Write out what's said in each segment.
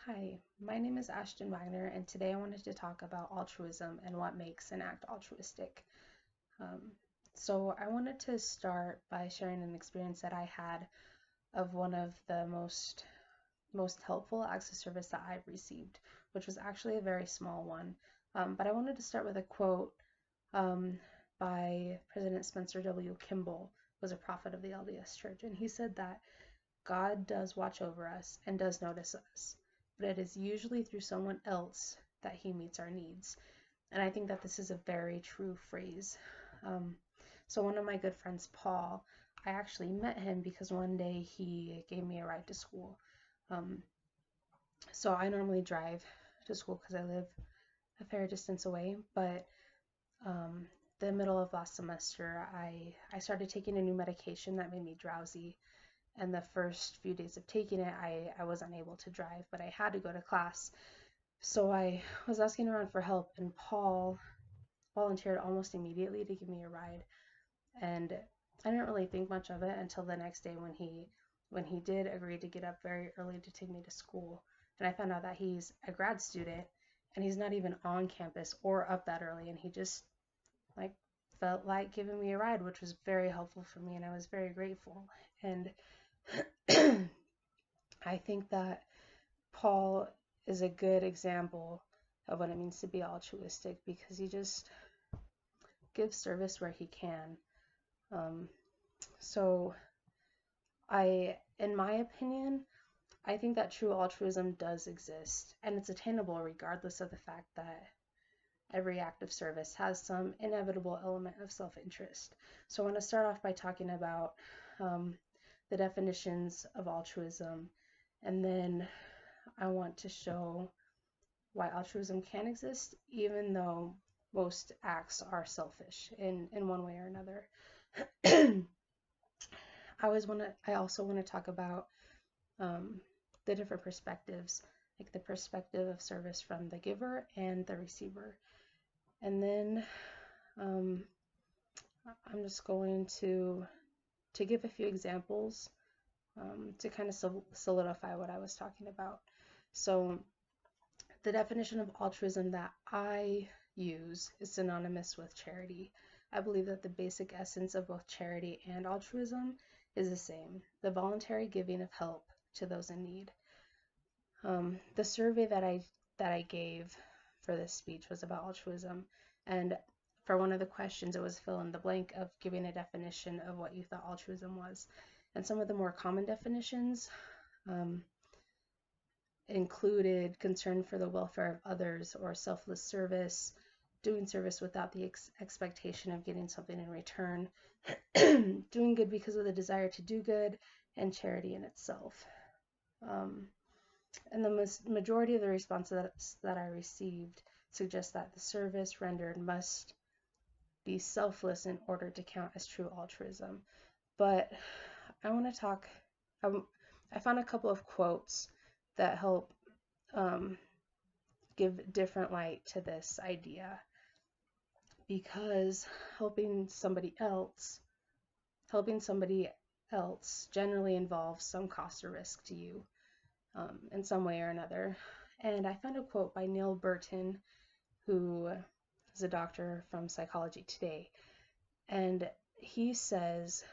Hi, my name is Ashton Wagner, and today I wanted to talk about altruism and what makes an act altruistic. Um, so, I wanted to start by sharing an experience that I had of one of the most helpful acts of service that I've received, which was actually a very small one. But I wanted to start with a quote um, by President Spencer W. Kimball, who was a prophet of the LDS Church, and he said that God does watch over us and does notice us, but it is usually through someone else that he meets our needs. And I think that this is a very true phrase. Um, so, one of my good friends, Paul, I actually met him because one day he gave me a ride to school. Um, so, I normally drive to school because I live a fair distance away, but um, the middle of last semester, I started taking a new medication that made me drowsy, and the first few days of taking it, I was unable to drive, but I had to go to class. So I was asking around for help, and Paul volunteered almost immediately to give me a ride. And I didn't really think much of it until the next day when he did agree to get up very early to take me to school. And I found out that he's a grad student and he's not even on campus or up that early, and he just like felt like giving me a ride, which was very helpful for me, and I was very grateful. And I think that Paul is a good example of what it means to be altruistic because he just gives service where he can. Um, so in my opinion, I think that true altruism does exist and it's attainable regardless of the fact that every act of service has some inevitable element of self-interest. So I want to start off by talking about um, the definitions of altruism, and then I want to show why altruism can exist, even though most acts are selfish in one way or another. I also want to talk about um, the different perspectives, like the perspective of service from the giver and the receiver. And then um, I'm just going to give a few examples to kind of solidify what I was talking about. So the definition of altruism that I use is synonymous with charity. I believe that the basic essence of both charity and altruism is the same, the voluntary giving of help to those in need. The survey that I gave for this speech was about altruism, and for one of the questions, it was fill in the blank of giving a definition of what you thought altruism was. And some of the more common definitions um, included concern for the welfare of others or selfless service, doing service without the expectation of getting something in return, doing good because of the desire to do good, and charity in itself. Um, and the majority of the responses that I received suggest that the service rendered must be selfless in order to count as true altruism. But I want to talk, I found a couple of quotes that help um, give different light to this idea, because helping somebody else generally involves some cost or risk to you in some way or another. And I found a quote by Neil Burton, who is a doctor from Psychology Today. And he says,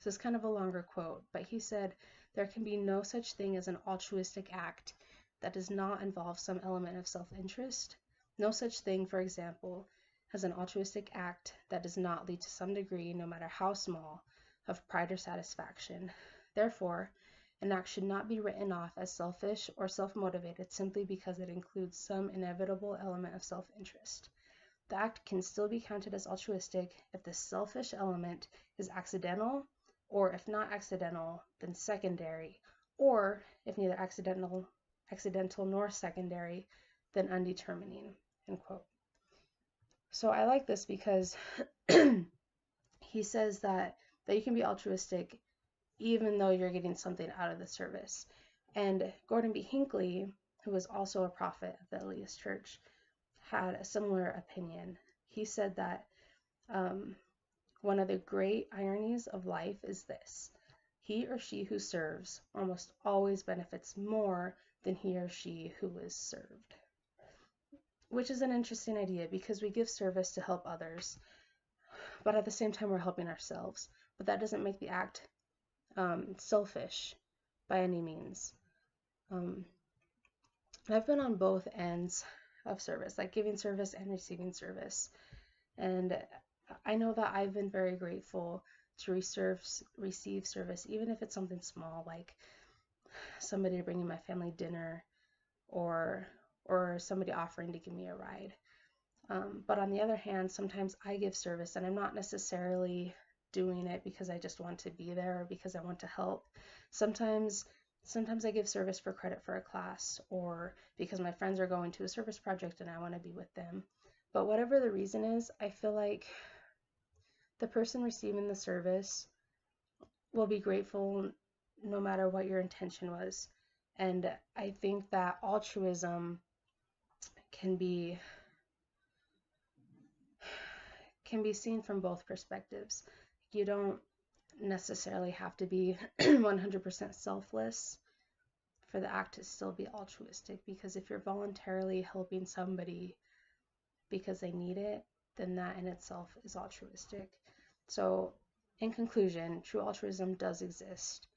this is kind of a longer quote, but he said, there can be no such thing as an altruistic act that does not involve some element of self-interest. No such thing, for example, as an altruistic act that does not lead to some degree, no matter how small, of pride or satisfaction. Therefore, an act should not be written off as selfish or self-motivated simply because it includes some inevitable element of self-interest. The act can still be counted as altruistic if the selfish element is accidental, or if not accidental, then secondary, or if neither accidental nor secondary, then undetermining, end quote. So I like this because he says that you can be altruistic even though you're getting something out of the service. And Gordon B. Hinckley, who was also a prophet of the LDS Church, had a similar opinion. He said that one of the great ironies of life is this: he or she who serves almost always benefits more than he or she who is served. Which is an interesting idea because we give service to help others, but at the same time we're helping ourselves. But that doesn't make the act selfish by any means. I've been on both ends of service, like giving service and receiving service. And I know that I've been very grateful to receive service, even if it's something small, like somebody bringing my family dinner or somebody offering to give me a ride. But on the other hand, sometimes I give service and I'm not necessarily doing it because I just want to be there or because I want to help. Sometimes I give service for credit for a class or because my friends are going to a service project and I want to be with them. But whatever the reason is, I feel like the person receiving the service will be grateful no matter what your intention was. And I think that altruism can be seen from both perspectives. You don't necessarily have to be 100% selfless for the act to still be altruistic, because if you're voluntarily helping somebody because they need it, then that in itself is altruistic. So in conclusion, true altruism does exist,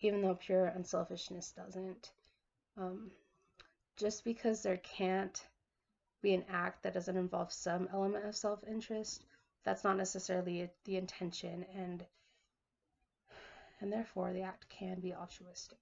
even though pure unselfishness doesn't. Just because there can't be an act that doesn't involve some element of self-interest, that's not necessarily the intention, and therefore the act can be altruistic.